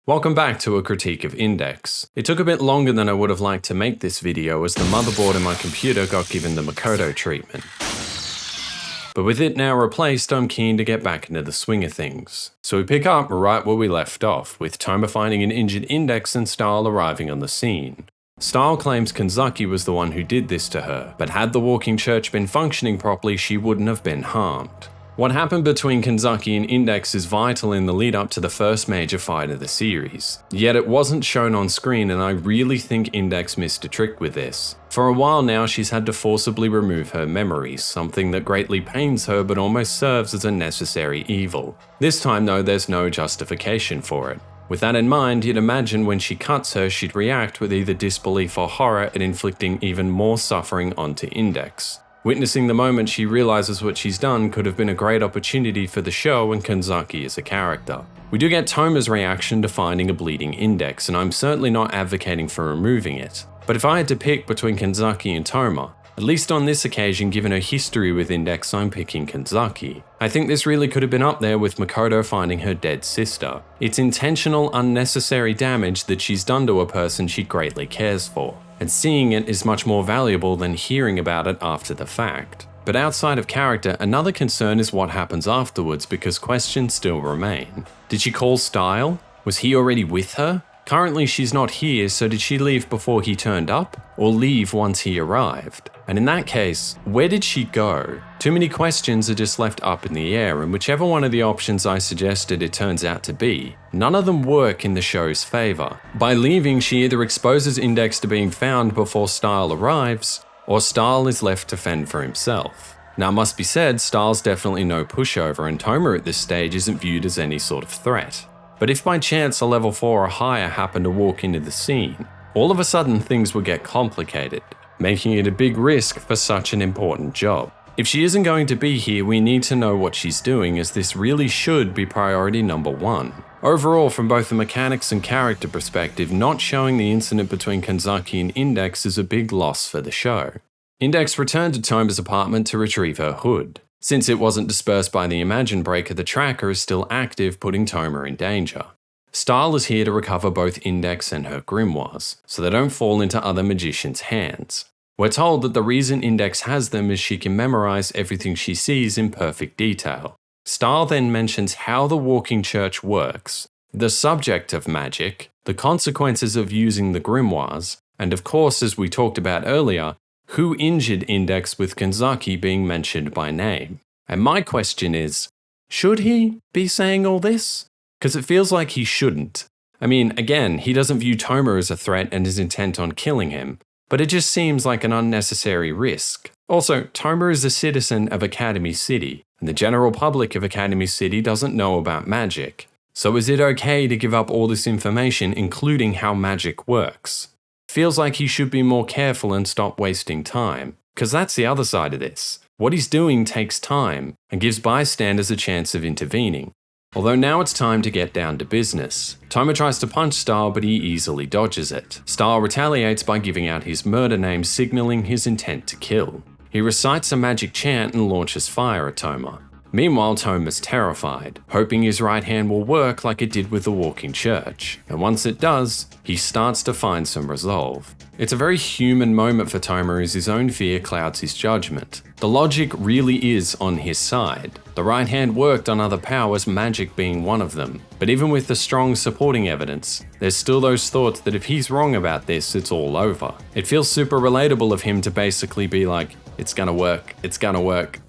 Welcome back to a critique of Index. It took a bit longer than I would have liked to make this video as the motherboard in my computer got given the Makoto treatment. But with it now replaced, I'm keen to get back into the swing of things. So we pick up right where we left off, with Toma finding an injured Index and Style arriving on the scene. Style claims Kanzaki was the one who did this to her, but had the walking church been functioning properly, she wouldn't have been harmed. What happened between Kanzaki and Index is vital in the lead up to the first major fight of the series. Yet it wasn't shown on screen, and I really think Index missed a trick with this. For a while now, she's had to forcibly remove her memories, something that greatly pains her but almost serves as a necessary evil. This time though, there's no justification for it. With that in mind, you'd imagine when she cuts her, she'd react with either disbelief or horror at inflicting even more suffering onto Index. Witnessing the moment she realizes what she's done could have been a great opportunity for the show and Kanzaki as a character. We do get Toma's reaction to finding a bleeding Index, and I'm certainly not advocating for removing it. But if I had to pick between Kanzaki and Toma, at least on this occasion, given her history with Index, I'm picking Kanzaki. I think this really could have been up there with Makoto finding her dead sister. It's intentional, unnecessary damage that she's done to a person she greatly cares for, and seeing it is much more valuable than hearing about it after the fact. But outside of character, another concern is what happens afterwards, because questions still remain. Did she call Style? Was he already with her? Currently she's not here, so did she leave before he turned up? Or leave once he arrived? And in that case, where did she go? Too many questions are just left up in the air, and whichever one of the options I suggested it turns out to be, none of them work in the show's favor. By leaving, she either exposes Index to being found before Style arrives, or Style is left to fend for himself. Now it must be said, Style's definitely no pushover, and Toma at this stage isn't viewed as any sort of threat. But if by chance a level 4 or higher happened to walk into the scene, all of a sudden things would get complicated, making it a big risk for such an important job. If she isn't going to be here, we need to know what she's doing, as this really should be priority number 1. Overall, from both the mechanics and character perspective, not showing the incident between Kanzaki and Index is a big loss for the show. Index returned to Toma's apartment to retrieve her hood. Since it wasn't dispersed by the Imagine Breaker, the tracker is still active, putting Toma in danger. Style is here to recover both Index and her grimoires, so they don't fall into other magicians' hands. We're told that the reason Index has them is she can memorize everything she sees in perfect detail. Style then mentions how the walking church works, the subject of magic, the consequences of using the grimoires, and of course, as we talked about earlier, who injured Index, with Kanzaki being mentioned by name. And my question is, should he be saying all this? Because it feels like he shouldn't. I mean, again, he doesn't view Toma as a threat and is intent on killing him, but it just seems like an unnecessary risk. Also, Toma is a citizen of Academy City, and the general public of Academy City doesn't know about magic. So is it okay to give up all this information, including how magic works? Feels like he should be more careful and stop wasting time, because that's the other side of this. What he's doing takes time and gives bystanders a chance of intervening. Although now it's time to get down to business. Toma tries to punch Style, but he easily dodges it. Style retaliates by giving out his murder name, signaling his intent to kill. He recites a magic chant and launches fire at Toma. Meanwhile, Toma's terrified, hoping his right hand will work like it did with the walking church. And once it does, he starts to find some resolve. It's a very human moment for Toma, as his own fear clouds his judgment. The logic really is on his side. The right hand worked on other powers, magic being one of them. But even with the strong supporting evidence, there's still those thoughts that if he's wrong about this, it's all over. It feels super relatable of him to basically be like, it's gonna work,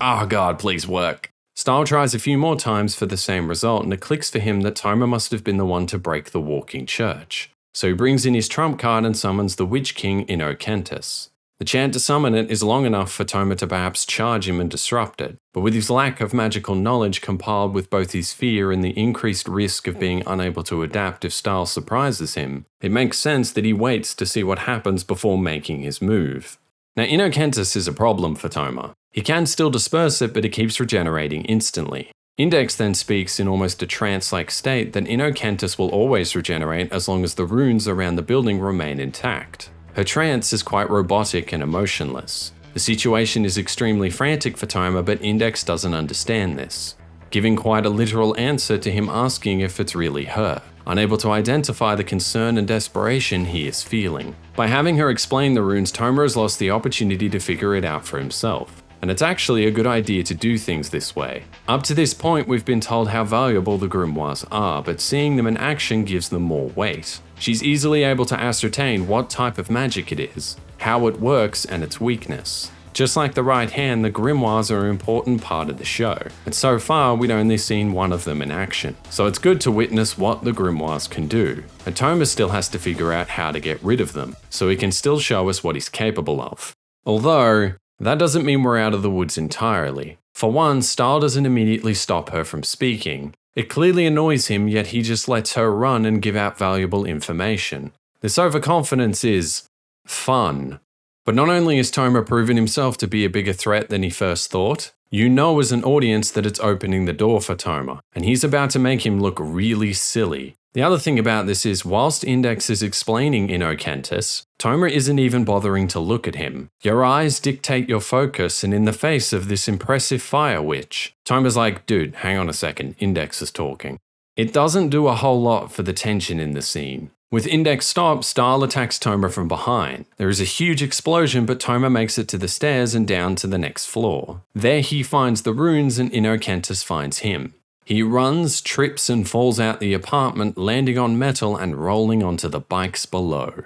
oh god, please work. Style tries a few more times for the same result, and it clicks for him that Toma must have been the one to break the walking church. So he brings in his trump card and summons the Witch King Inokentis. The chant to summon it is long enough for Toma to perhaps charge him and disrupt it, but with his lack of magical knowledge compiled with both his fear and the increased risk of being unable to adapt if Style surprises him, it makes sense that he waits to see what happens before making his move. Now, Inokentis is a problem for Toma. He can still disperse it, but it keeps regenerating instantly. Index then speaks in almost a trance-like state that Inokentis will always regenerate as long as the runes around the building remain intact. Her trance is quite robotic and emotionless. The situation is extremely frantic for Toma, but Index doesn't understand this, giving quite a literal answer to him asking if it's really her, unable to identify the concern and desperation he is feeling. By having her explain the runes, Toma has lost the opportunity to figure it out for himself. And it's actually a good idea to do things this way. Up to this point, we've been told how valuable the grimoires are, but seeing them in action gives them more weight. She's easily able to ascertain what type of magic it is, how it works, and its weakness. Just like the right hand, the grimoires are an important part of the show, and so far we'd only seen one of them in action. So it's good to witness what the grimoires can do, and Toma still has to figure out how to get rid of them, so he can still show us what he's capable of. Although, that doesn't mean we're out of the woods entirely. For one, style doesn't immediately stop her from speaking. It clearly annoys him, yet he just lets her run and give out valuable information. This overconfidence is fun. But not only has Toma proven himself to be a bigger threat than he first thought, you know as an audience that it's opening the door for Toma, and he's about to make him look really silly. The other thing about this is, whilst Index is explaining Inokentis, Toma isn't even bothering to look at him. Your eyes dictate your focus, and in the face of this impressive fire witch, Toma's like, dude, hang on a second, Index is talking. It doesn't do a whole lot for the tension in the scene. With Index stopped, Style attacks Toma from behind. There is a huge explosion, but Toma makes it to the stairs and down to the next floor. There he finds the runes and Inokentis finds him. He runs, trips, and falls out the apartment, landing on metal and rolling onto the bikes below.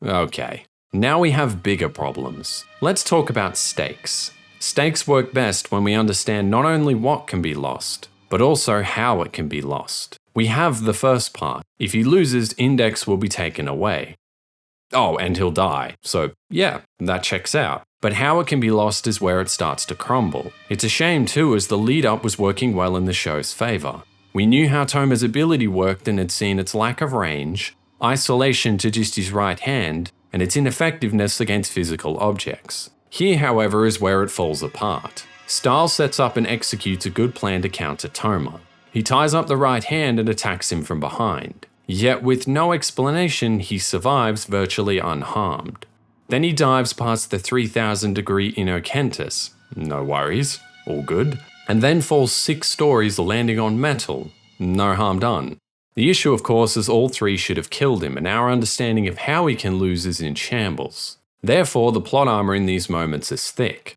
Okay, now we have bigger problems. Let's talk about stakes. Stakes work best when we understand not only what can be lost, but also how it can be lost. We have the first part. If he loses, Index will be taken away. Oh, and he'll die. So yeah, that checks out. But how it can be lost is where it starts to crumble. It's a shame too, as the lead up was working well in the show's favor. We knew how Toma's ability worked and had seen its lack of range, isolation to just his right hand, and its ineffectiveness against physical objects. Here, however, is where it falls apart. Style sets up and executes a good plan to counter Toma. He ties up the right hand and attacks him from behind. Yet with no explanation, he survives virtually unharmed. Then he dives past the 3,000 degree Inokentis, no worries, all good, and then falls 6 stories landing on metal, no harm done. The issue of course is all 3 should have killed him, and our understanding of how he can lose is in shambles. Therefore the plot armor in these moments is thick.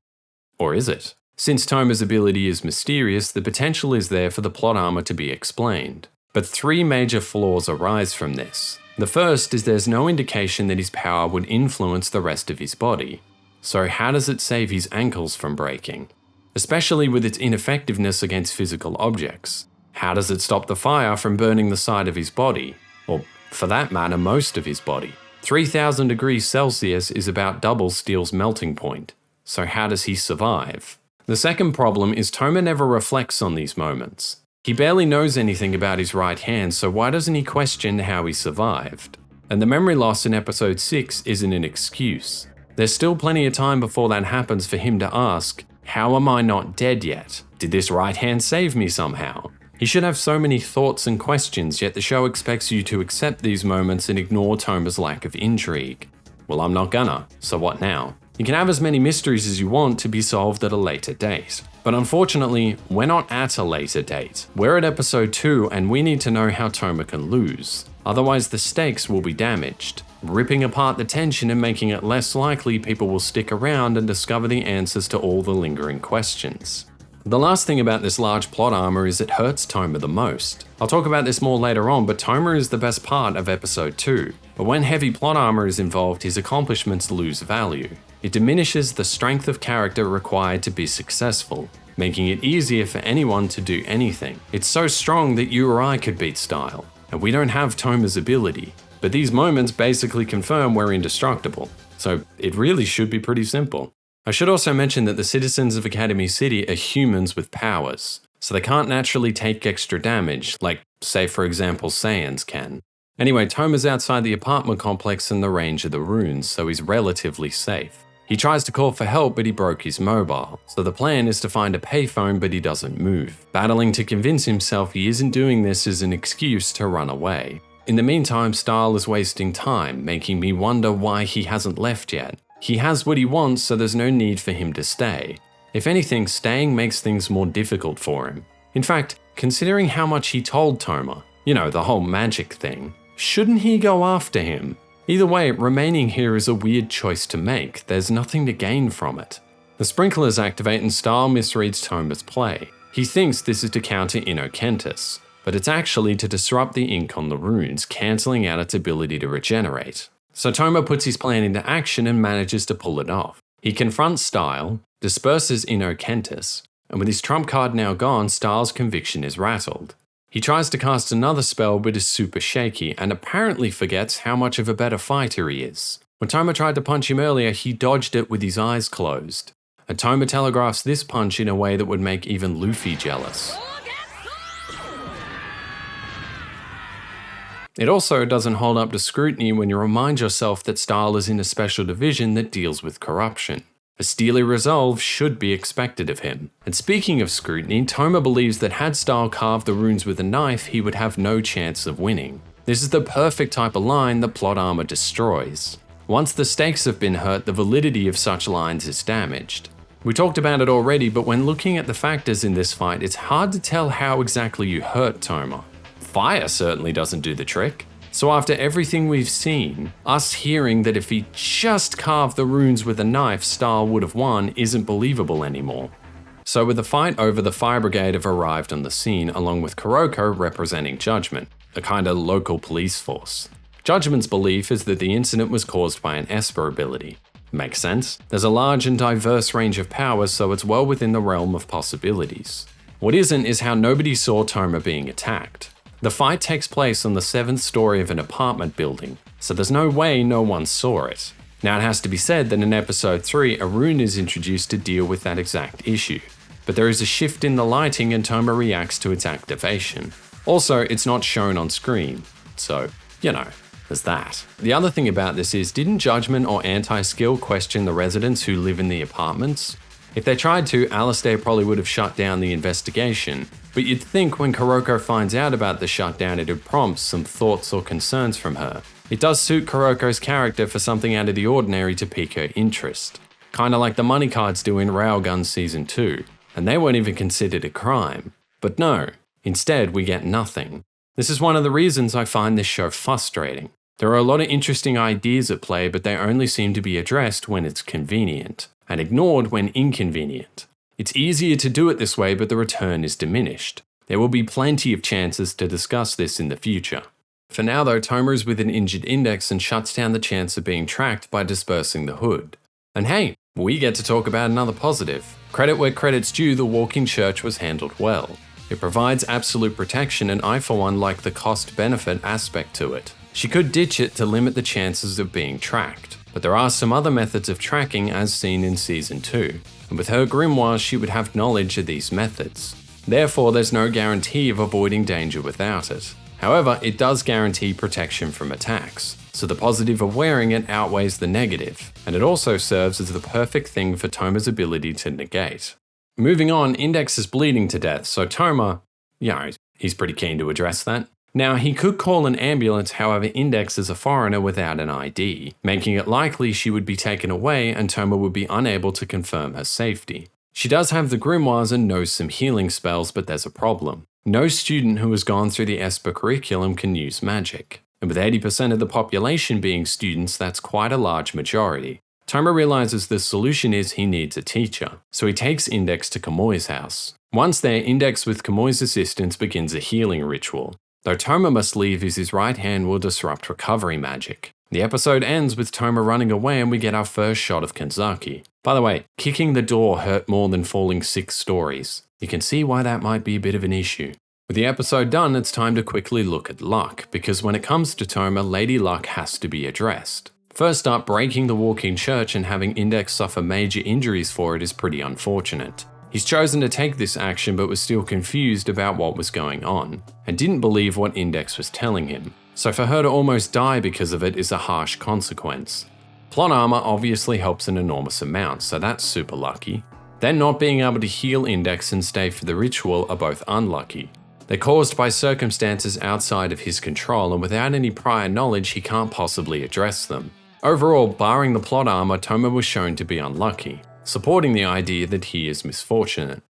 Or is it? Since Toma's ability is mysterious, the potential is there for the plot armor to be explained. But 3 major flaws arise from this. The first is there's no indication that his power would influence the rest of his body. So how does it save his ankles from breaking? Especially with its ineffectiveness against physical objects. How does it stop the fire from burning the side of his body? Or, for that matter, most of his body? 3,000 degrees Celsius is about double steel's melting point. So how does he survive? The second problem is Toma never reflects on these moments. He barely knows anything about his right hand, so why doesn't he question how he survived? And the memory loss in episode 6 isn't an excuse. There's still plenty of time before that happens for him to ask, how am I not dead yet? Did this right hand save me somehow? He should have so many thoughts and questions, yet the show expects you to accept these moments and ignore Toma's lack of intrigue. Well, I'm not gonna, so what now? You can have as many mysteries as you want to be solved at a later date. But unfortunately, we're not at a later date. We're at episode 2 and we need to know how Toma can lose. Otherwise the stakes will be damaged, ripping apart the tension and making it less likely people will stick around and discover the answers to all the lingering questions. The last thing about this large plot armor is it hurts Toma the most. I'll talk about this more later on, but Toma is the best part of episode 2. But when heavy plot armor is involved, his accomplishments lose value. It diminishes the strength of character required to be successful, making it easier for anyone to do anything. It's so strong that you or I could beat Style, and we don't have Toma's ability. But these moments basically confirm we're indestructible, so it really should be pretty simple. I should also mention that the citizens of Academy City are humans with powers, so they can't naturally take extra damage, like, say for example, Saiyans can. Anyway, Toma's outside the apartment complex in the range of the runes, so he's relatively safe. He tries to call for help, but he broke his mobile, so the plan is to find a payphone, but he doesn't move, battling to convince himself he isn't doing this as an excuse to run away. In the meantime, Stahl is wasting time, making me wonder why he hasn't left yet. He has what he wants, so there's no need for him to stay. If anything, staying makes things more difficult for him. In fact, considering how much he told Toma, the whole magic thing, shouldn't he go after him? Either way, remaining here is a weird choice to make. There's nothing to gain from it. The sprinklers activate and Stahl misreads Toma's play. He thinks this is to counter Innocentus, but it's actually to disrupt the ink on the runes, cancelling out its ability to regenerate. So Toma puts his plan into action and manages to pull it off. He confronts Stahl, disperses Innocentus, and with his trump card now gone, Stahl's conviction is rattled. He tries to cast another spell but is super shaky and apparently forgets how much of a better fighter he is. When Toma tried to punch him earlier, he dodged it with his eyes closed. And Toma telegraphs this punch in a way that would make even Luffy jealous. It also doesn't hold up to scrutiny when you remind yourself that Stahl is in a special division that deals with corruption. A steely resolve should be expected of him. And speaking of scrutiny, Toma believes that had Stahl carved the runes with a knife, he would have no chance of winning. This is the perfect type of line that plot armor destroys. Once the stakes have been hurt, the validity of such lines is damaged. We talked about it already, but when looking at the factors in this fight, it's hard to tell how exactly you hurt Toma. Fire certainly doesn't do the trick. So after everything we've seen, us hearing that if he just carved the runes with a knife, Stahl would have won isn't believable anymore. So with the fight over, the fire brigade have arrived on the scene along with Kuroko representing Judgment, a kind of local police force. Judgment's belief is that the incident was caused by an Esper ability. Makes sense. There's a large and diverse range of powers, so it's well within the realm of possibilities. What isn't is how nobody saw Toma being attacked. The fight takes place on the 7th story of an apartment building, so there's no way no one saw it. Now it has to be said that in episode 3, a rune is introduced to deal with that exact issue, but there is a shift in the lighting and Toma reacts to its activation. Also, it's not shown on screen, so, there's that. The other thing about this is, didn't Judgment or Anti-Skill question the residents who live in the apartments? If they tried to, Alistair probably would have shut down the investigation, but you'd think when Kuroko finds out about the shutdown it'd prompt some thoughts or concerns from her. It does suit Kuroko's character for something out of the ordinary to pique her interest. Kinda like the money cards do in Railgun Season 2, and they weren't even considered a crime. But no, instead we get nothing. This is one of the reasons I find this show frustrating. There are a lot of interesting ideas at play, but they only seem to be addressed when it's convenient, and ignored when inconvenient. It's easier to do it this way, but the return is diminished. There will be plenty of chances to discuss this in the future. For now though, Toma is with an injured index and shuts down the chance of being tracked by dispersing the hood. And hey, we get to talk about another positive. Credit where credit's due, the walking church was handled well. It provides absolute protection, and I for one like the cost-benefit aspect to it. She could ditch it to limit the chances of being tracked, but there are some other methods of tracking as seen in Season 2, and with her grimoire she would have knowledge of these methods. Therefore, there's no guarantee of avoiding danger without it. However, it does guarantee protection from attacks, so the positive of wearing it outweighs the negative, and it also serves as the perfect thing for Toma's ability to negate. Moving on, Index is bleeding to death, so Toma, he's pretty keen to address that. Now, he could call an ambulance, however Index is a foreigner without an ID, making it likely she would be taken away and Toma would be unable to confirm her safety. She does have the grimoires and knows some healing spells, but there's a problem. No student who has gone through the Esper curriculum can use magic. And with 80% of the population being students, that's quite a large majority. Toma realizes the solution is he needs a teacher, so he takes Index to Kamoi's house. Once there, Index with Kamoi's assistance begins a healing ritual. Though Toma must leave as his right hand will disrupt recovery magic. The episode ends with Toma running away and we get our first shot of Kanzaki. By the way, kicking the door hurt more than falling 6 stories. You can see why that might be a bit of an issue. With the episode done, it's time to quickly look at Luck, because when it comes to Toma, Lady Luck has to be addressed. First up, breaking the walking church and having Index suffer major injuries for it is pretty unfortunate. He's chosen to take this action but was still confused about what was going on, and didn't believe what Index was telling him. So for her to almost die because of it is a harsh consequence. Plot armor obviously helps an enormous amount, so that's super lucky. Then not being able to heal Index and stay for the ritual are both unlucky. They're caused by circumstances outside of his control, and without any prior knowledge, he can't possibly address them. Overall, barring the plot armor, Toma was shown to be unlucky, supporting the idea that he is misfortunate.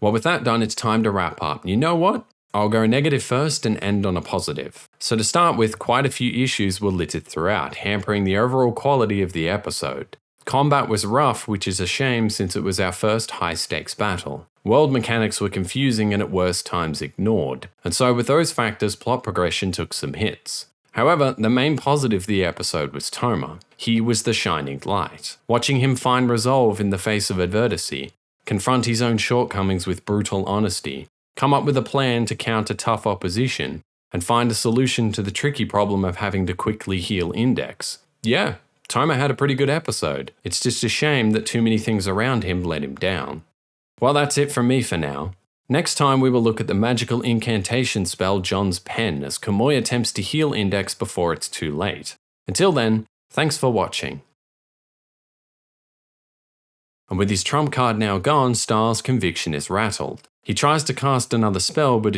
Well, with that done, it's time to wrap up. You know what? I'll go negative first and end on a positive. So to start with, quite a few issues were littered throughout, hampering the overall quality of the episode. Combat was rough, which is a shame since it was our first high-stakes battle. World mechanics were confusing and at worst times ignored, and so with those factors, plot progression took some hits. However, the main positive of the episode was Toma. He was the shining light. Watching him find resolve in the face of adversity, confront his own shortcomings with brutal honesty, come up with a plan to counter tough opposition, and find a solution to the tricky problem of having to quickly heal Index. Yeah, Toma had a pretty good episode. It's just a shame that too many things around him let him down. Well, that's it from me for now. Next time we will look at the magical incantation spell John's Pen as Kamui attempts to heal Index before it's too late. Until then, thanks for watching. And with his trump card now gone, Star's conviction is rattled. He tries to cast another spell, but